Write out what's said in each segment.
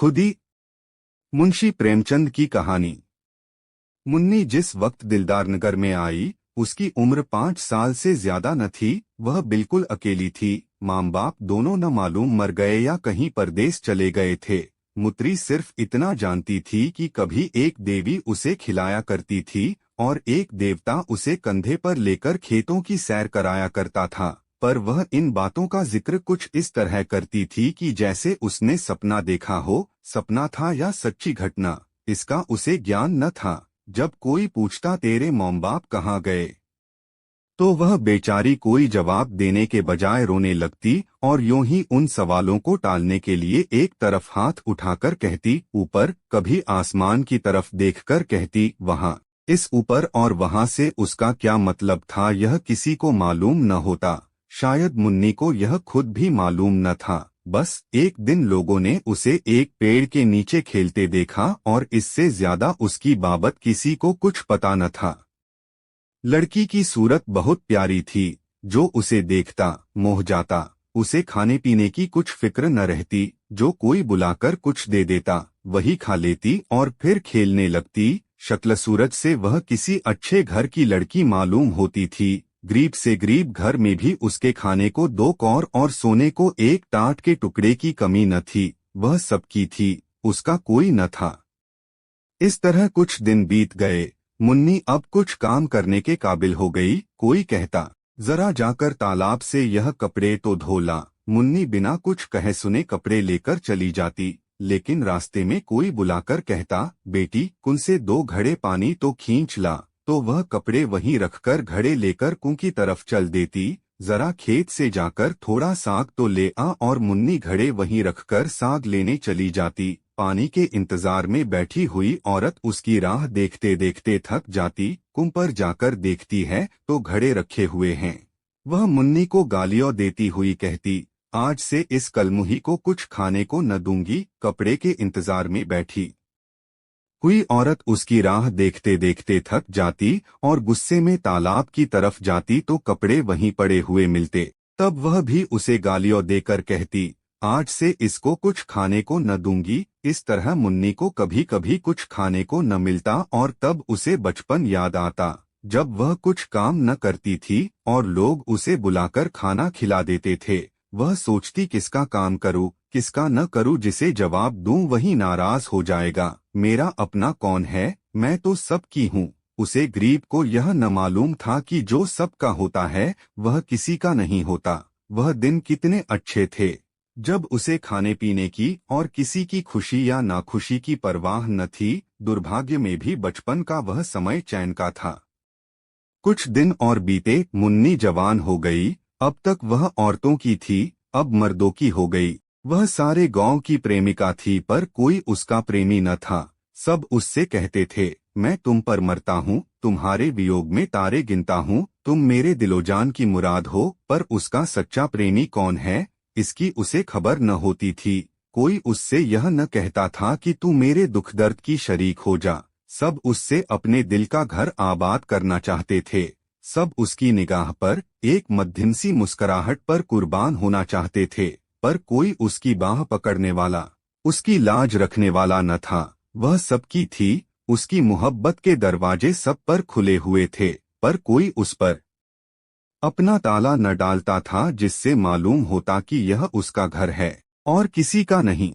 खुदी। मुंशी प्रेमचंद की कहानी। मुन्नी जिस वक्त दिलदारनगर में आई, उसकी उम्र 5 साल से ज्यादा न थी। वह बिल्कुल अकेली थी। माँ बाप दोनों न मालूम मर गए या कहीं परदेस चले गए थे। मुत्री सिर्फ इतना जानती थी कि कभी एक देवी उसे खिलाया करती थी और एक देवता उसे कंधे पर लेकर खेतों की सैर कराया करता था। पर वह इन बातों का जिक्र कुछ इस तरह करती थी कि जैसे उसने सपना देखा हो। सपना था या सच्ची घटना, इसका उसे ज्ञान न था। जब कोई पूछता तेरे मॉम बाप कहाँ गए, तो वह बेचारी कोई जवाब देने के बजाय रोने लगती और यूं ही उन सवालों को टालने के लिए एक तरफ हाथ उठाकर कहती ऊपर, कभी आसमान की तरफ देखकर कहती वहाँ। इस ऊपर और वहाँ से उसका क्या मतलब था यह किसी को मालूम न होता। शायद मुन्नी को यह खुद भी मालूम न था। बस एक दिन लोगों ने उसे एक पेड़ के नीचे खेलते देखा और इससे ज्यादा उसकी बाबत किसी को कुछ पता न था। लड़की की सूरत बहुत प्यारी थी। जो उसे देखता मोह जाता। उसे खाने पीने की कुछ फिक्र न रहती। जो कोई बुलाकर कुछ दे देता वही खा लेती और फिर खेलने लगती। शक्ल सूरत से वह किसी अच्छे घर की लड़की मालूम होती थी। गरीब से गरीब घर में भी उसके खाने को 2 कौर और सोने को एक टाट के टुकड़े की कमी न थी। वह सबकी थी, उसका कोई न था। इस तरह कुछ दिन बीत गए। मुन्नी अब कुछ काम करने के काबिल हो गई। कोई कहता जरा जाकर तालाब से यह कपड़े तो धो ला। मुन्नी बिना कुछ कहे सुने कपड़े लेकर चली जाती। लेकिन रास्ते में कोई बुलाकर कहता बेटी कुन से 2 घड़े पानी तो खींच ला। तो वह कपड़े वहीं रखकर घड़े लेकर कुं की तरफ चल देती। जरा खेत से जाकर थोड़ा साग तो ले आ और मुन्नी घड़े वहीं रखकर साग लेने चली जाती। पानी के इंतजार में बैठी हुई औरत उसकी राह देखते देखते थक जाती। कुंभ पर जाकर देखती है तो घड़े रखे हुए हैं। वह मुन्नी को गालियां देती हुई कहती आज से इस कलमुही को कुछ खाने को न दूंगी। कपड़े के इंतजार में बैठी हुई औरत उसकी राह देखते देखते थक जाती और गुस्से में तालाब की तरफ जाती तो कपड़े वहीं पड़े हुए मिलते। तब वह भी उसे गालियां देकर कहती आज से इसको कुछ खाने को न दूंगी। इस तरह मुन्नी को कभी कभी कुछ खाने को न मिलता और तब उसे बचपन याद आता, जब वह कुछ काम न करती थी और लोग उसे बुलाकर खाना खिला देते थे। वह सोचती किसका काम करूं, किसका न करूं। जिसे जवाब दूं वही नाराज हो जाएगा। मेरा अपना कौन है, मैं तो सबकी हूँ। उसे गरीब को यह न मालूम था कि जो सबका होता है वह किसी का नहीं होता। वह दिन कितने अच्छे थे जब उसे खाने पीने की और किसी की खुशी या नाखुशी की परवाह न थी। दुर्भाग्य में भी बचपन का वह समय चैन का था। कुछ दिन और बीते। मुन्नी जवान हो गई। अब तक वह औरतों की थी, अब मर्दों की हो गई। वह सारे गांव की प्रेमिका थी पर कोई उसका प्रेमी न था। सब उससे कहते थे मैं तुम पर मरता हूँ, तुम्हारे वियोग में तारे गिनता हूँ, तुम मेरे दिलोजान की मुराद हो। पर उसका सच्चा प्रेमी कौन है, इसकी उसे खबर न होती थी। कोई उससे यह न कहता था कि तू मेरे दुख दर्द की शरीक हो जा। सब उससे अपने दिल का घर आबाद करना चाहते थे। सब उसकी निगाह पर एक मध्यम सी मुस्कुराहट पर कुर्बान होना चाहते थे। पर कोई उसकी बाह पकड़ने वाला, उसकी लाज रखने वाला न था। वह सबकी थी। उसकी मोहब्बत के दरवाजे सब पर खुले हुए थे, पर कोई उस पर अपना ताला न डालता था जिससे मालूम होता कि यह उसका घर है और किसी का नहीं।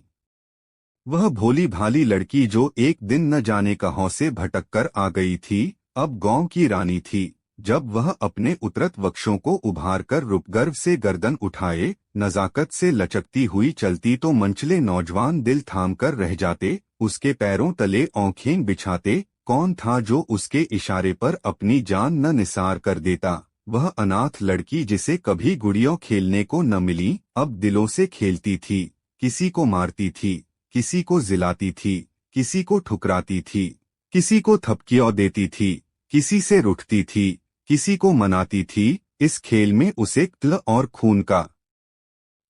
वह भोली भाली लड़की जो एक दिन न जाने कहां से भटक कर आ गई थी, अब गांव की रानी थी। जब वह अपने उतरत वक्षों को उभार कर रूपगर्व से गर्दन उठाए नजाकत से लचकती हुई चलती तो मंचले नौजवान दिल थाम कर रह जाते। उसके पैरों तले आंखें बिछाते कौन था जो उसके इशारे पर अपनी जान न निसार कर देता। वह अनाथ लड़की जिसे कभी गुड़ियों खेलने को न मिली, अब दिलों से खेलती थी। किसी को मारती थी, किसी को जिलाती थी, किसी को ठुकराती थी, किसी को थपकियां देती थी, किसी से रूठती थी, किसी को मनाती थी। इस खेल में उसे तिल और खून का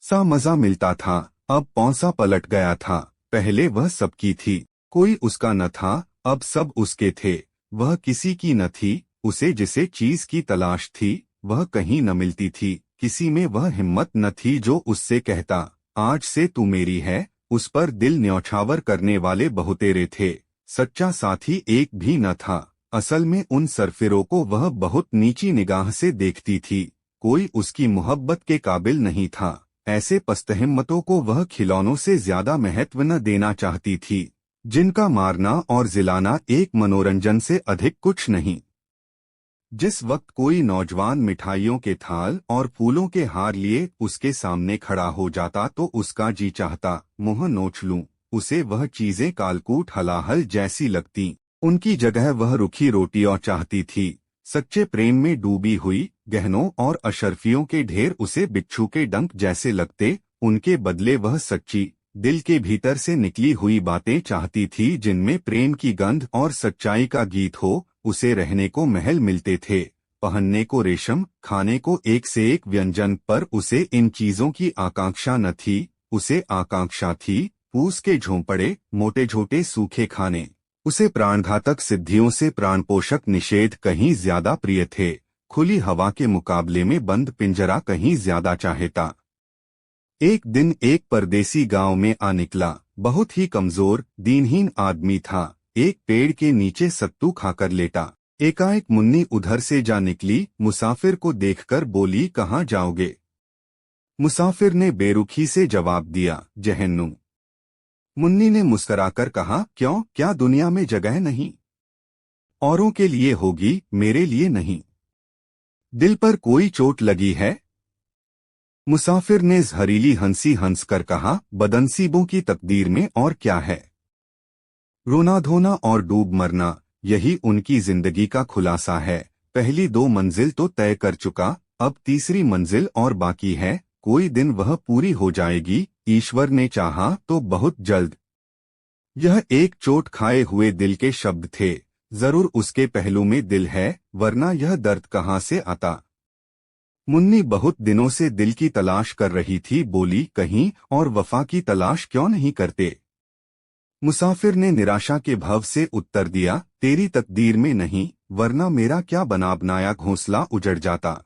सा मजा मिलता था। अब पौंसा पलट गया था। पहले वह सबकी थी, कोई उसका न था। अब सब उसके थे, वह किसी की न थी। उसे जिसे चीज की तलाश थी वह कहीं न मिलती थी। किसी में वह हिम्मत न थी जो उससे कहता आज से तू मेरी है, उस पर दिल न्यौछावर करने वाले बहुतेरे थे, सच्चा साथी एक भी न था। असल में उन सरफिरों को वह बहुत नीची निगाह से देखती थी, कोई उसकी मोहब्बत के काबिल नहीं था। ऐसे पस्तहिम्मतों को वह खिलौनों से ज्यादा महत्व न देना चाहती थी, जिनका मारना और जिलाना एक मनोरंजन से अधिक कुछ नहीं। जिस वक्त कोई नौजवान मिठाइयों के थाल और फूलों के हार लिए उसके सामने खड़ा हो जाता तो उसका जी चाहता मुंह नोच लूं। उसे वह चीजें कालकूट हलाहल जैसी लगती। उनकी जगह वह रुखी रोटियां चाहती थी। सच्चे प्रेम में डूबी हुई गहनों और अशर्फियों के ढेर उसे बिच्छू के डंक जैसे लगते। उनके बदले वह सच्ची, दिल के भीतर से निकली हुई बातें चाहती थी, जिनमें प्रेम की गंध और सच्चाई का गीत हो। उसे रहने को महल मिलते थे, पहनने को रेशम, खाने को एक से एक व्यंजन, पर उसे इन चीजों की आकांक्षा न थी। उसे आकांक्षा थी फूस के झोंपड़े, मोटे झोटे सूखे खाने। उसे प्राणघातक सिद्धियों से प्राणपोषक निषेध कहीं ज्यादा प्रिय थे। खुली हवा के मुकाबले में बंद पिंजरा कहीं ज्यादा चाहता। एक दिन एक परदेसी गांव में आ निकला। बहुत ही कमजोर दीनहीन आदमी था। एक पेड़ के नीचे सत्तू खाकर लेटा। एकाएक मुन्नी उधर से जा निकली। मुसाफिर को देखकर बोली, कहाँ जाओगे? मुसाफिर ने बेरुखी से जवाब दिया, जहन्नुम। मुन्नी ने मुस्कराकर कहा, क्यों, क्या दुनिया में जगह नहीं? औरों के लिए होगी, मेरे लिए नहीं। दिल पर कोई चोट लगी है? मुसाफिर ने जहरीली हंसी हंसकर कहा, बदनसीबों की तकदीर में और क्या है? रोना धोना और डूब मरना, यही उनकी जिंदगी का खुलासा है। पहली दो मंजिल तो तय कर चुका, अब तीसरी मंजिल और बाकी है। कोई दिन वह पूरी हो जाएगी, ईश्वर ने चाहा तो बहुत जल्द। यह एक चोट खाए हुए दिल के शब्द थे। जरूर उसके पहलू में दिल है, वरना यह दर्द कहाँ से आता? मुन्नी बहुत दिनों से दिल की तलाश कर रही थी। बोली, कहीं और वफा की तलाश क्यों नहीं करते? मुसाफिर ने निराशा के भाव से उत्तर दिया, तेरी तकदीर में नहीं, वरना मेरा क्या बना बनाया घोंसला उजड़ जाता।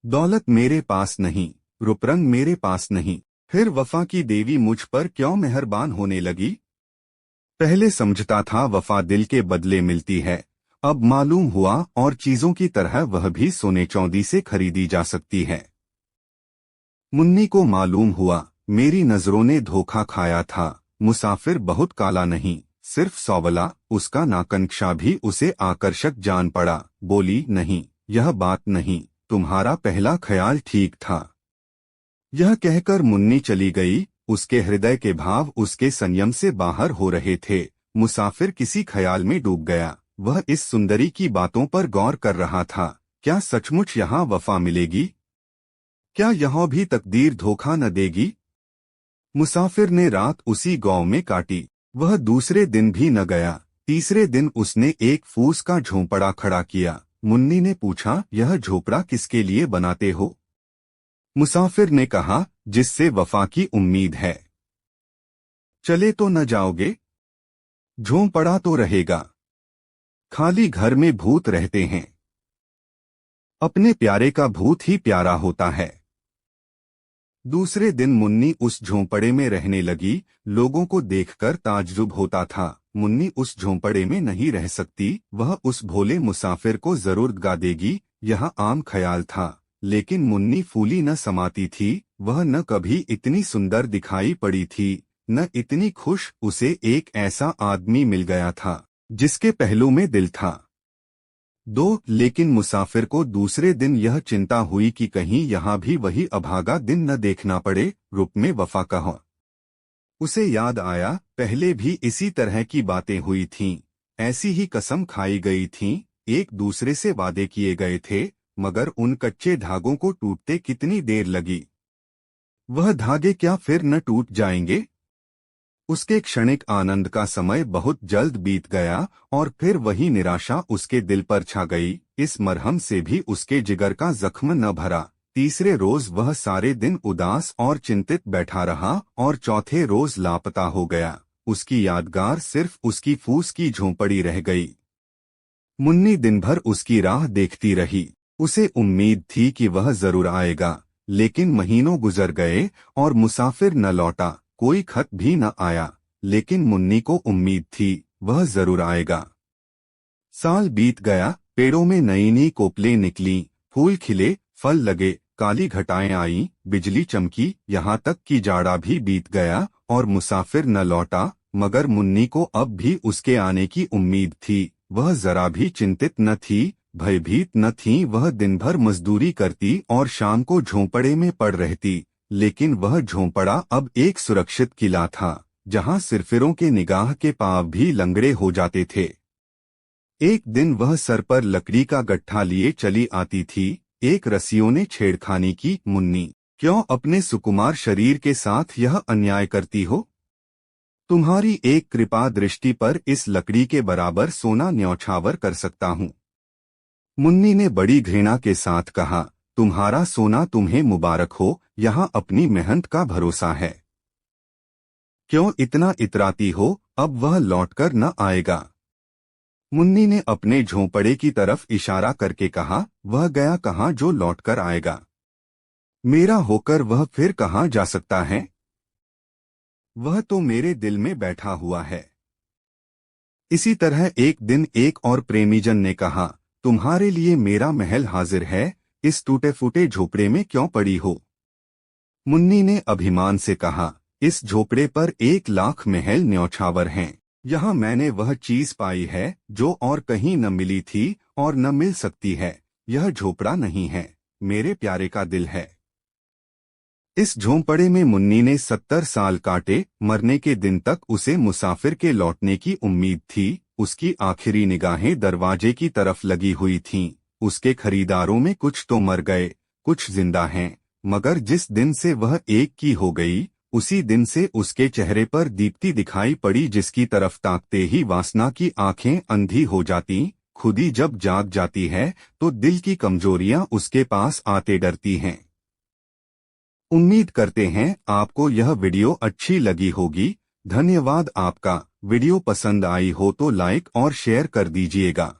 दौलत मेरे पास नहीं, रूपरंग मेरे पास नहीं, फिर वफा की देवी मुझ पर क्यों मेहरबान होने लगी? पहले समझता था वफा दिल के बदले मिलती है, अब मालूम हुआ और चीजों की तरह वह भी सोने चांदी से खरीदी जा सकती है। मुन्नी को मालूम हुआ, मेरी नजरों ने धोखा खाया था। मुसाफिर बहुत काला नहीं, सिर्फ सौवला। उसका नाकनक्षा भी उसे आकर्षक जान पड़ा। बोली, नहीं, यह बात नहीं, तुम्हारा पहला ख्याल ठीक था। यह कहकर मुन्नी चली गई। उसके हृदय के भाव उसके संयम से बाहर हो रहे थे। मुसाफिर किसी ख्याल में डूब गया। वह इस सुंदरी की बातों पर गौर कर रहा था। क्या सचमुच यहाँ वफा मिलेगी? क्या यहाँ भी तकदीर धोखा न देगी? मुसाफिर ने रात उसी गांव में काटी। वह दूसरे दिन भी न गया। तीसरे दिन उसने एक फूस का झोंपड़ा खड़ा किया। मुन्नी ने पूछा, यह झोपड़ा किसके लिए बनाते हो? मुसाफिर ने कहा, जिससे वफा की उम्मीद है। चले तो न जाओगे? झोंपड़ा तो रहेगा। खाली घर में भूत रहते हैं। अपने प्यारे का भूत ही प्यारा होता है। दूसरे दिन मुन्नी उस झोंपड़े में रहने लगी। लोगों को देखकर ताज्जुब होता था। मुन्नी उस झोंपड़े में नहीं रह सकती। वह उस भोले मुसाफिर को जरूर गा देगी, यह आम ख्याल था। लेकिन मुन्नी फूली न समाती थी। वह न कभी इतनी सुंदर दिखाई पड़ी थी, न इतनी खुश। उसे एक ऐसा आदमी मिल गया था जिसके पहलू में दिल था। लेकिन मुसाफिर को दूसरे दिन यह चिंता हुई कि कहीं यहाँ भी वही अभागा दिन न देखना पड़े, रूप में वफा का हो। उसे याद आया, पहले भी इसी तरह की बातें हुई थीं, ऐसी ही कसम खाई गई थीं, एक दूसरे से वादे किए गए थे, मगर उन कच्चे धागों को टूटते कितनी देर लगी। वह धागे क्या फिर न टूट जाएंगे? उसके क्षणिक आनंद का समय बहुत जल्द बीत गया और फिर वही निराशा उसके दिल पर छा गई। इस मरहम से भी उसके जिगर का जख्म न भरा। तीसरे रोज वह सारे दिन उदास और चिंतित बैठा रहा और चौथे रोज लापता हो गया। उसकी यादगार सिर्फ उसकी फूस की झोंपड़ी रह गई। मुन्नी दिन भर उसकी राह देखती रही। उसे उम्मीद थी कि वह जरूर आएगा, लेकिन महीनों गुजर गए और मुसाफिर न लौटा। कोई खत भी न आया, लेकिन मुन्नी को उम्मीद थी वह जरूर आएगा। साल बीत गया, पेड़ों में नई नई कोपलें निकलीं, फूल खिले, फल लगे, काली घटाएं आईं, बिजली चमकी, यहाँ तक कि जाड़ा भी बीत गया और मुसाफिर न लौटा। मगर मुन्नी को अब भी उसके आने की उम्मीद थी। वह जरा भी चिंतित न थी, भयभीत न थी। वह दिन भर मजदूरी करती और शाम को झोंपड़े में पड़ रहती। लेकिन वह झोंपड़ा अब एक सुरक्षित किला था, जहाँ सिरफिरों के निगाह के पांव भी लंगड़े हो जाते थे। एक दिन वह सर पर लकड़ी का गट्ठा लिए चली आती थी। एक रसियों ने छेड़खानी की। मुन्नी, क्यों अपने सुकुमार शरीर के साथ यह अन्याय करती हो? तुम्हारी एक कृपा दृष्टि पर इस लकड़ी के बराबर सोना न्यौछावर कर सकता हूँ। मुन्नी ने बड़ी घृणा के साथ कहा, तुम्हारा सोना तुम्हें मुबारक हो, यहाँ अपनी मेहनत का भरोसा है। क्यों इतना इतराती हो? अब वह लौटकर न आएगा। मुन्नी ने अपने झोंपड़े की तरफ इशारा करके कहा, वह गया कहाँ जो लौटकर आएगा? मेरा होकर वह फिर कहाँ जा सकता है? वह तो मेरे दिल में बैठा हुआ है। इसी तरह एक दिन एक और प्रेमीजन ने कहा, तुम्हारे लिए मेरा महल हाजिर है, इस टूटे फूटे झोपड़े में क्यों पड़ी हो? मुन्नी ने अभिमान से कहा, इस झोपड़े पर 1,00,000 महल न्यौछावर हैं। यहाँ मैंने वह चीज पाई है जो और कहीं न मिली थी और न मिल सकती है। यह झोपड़ा नहीं है, मेरे प्यारे का दिल है। इस झोंपड़े में मुन्नी ने 70 साल काटे। मरने के दिन तक उसे मुसाफिर के लौटने की उम्मीद थी। उसकी आखिरी निगाहें दरवाजे की तरफ लगी हुई थीं। उसके खरीदारों में कुछ तो मर गए, कुछ जिंदा हैं, मगर जिस दिन से वह एक की हो गई, उसी दिन से उसके चेहरे पर दीप्ति दिखाई पड़ी, जिसकी तरफ ताकते ही वासना की आंखें अंधी हो जाती। खुदी जब जाग जाती है तो दिल की कमजोरियां उसके पास आते डरती हैं। उम्मीद करते हैं आपको यह वीडियो अच्छी लगी होगी। धन्यवाद आपका। वीडियो पसंद आई हो तो लाइक और शेयर कर दीजिएगा।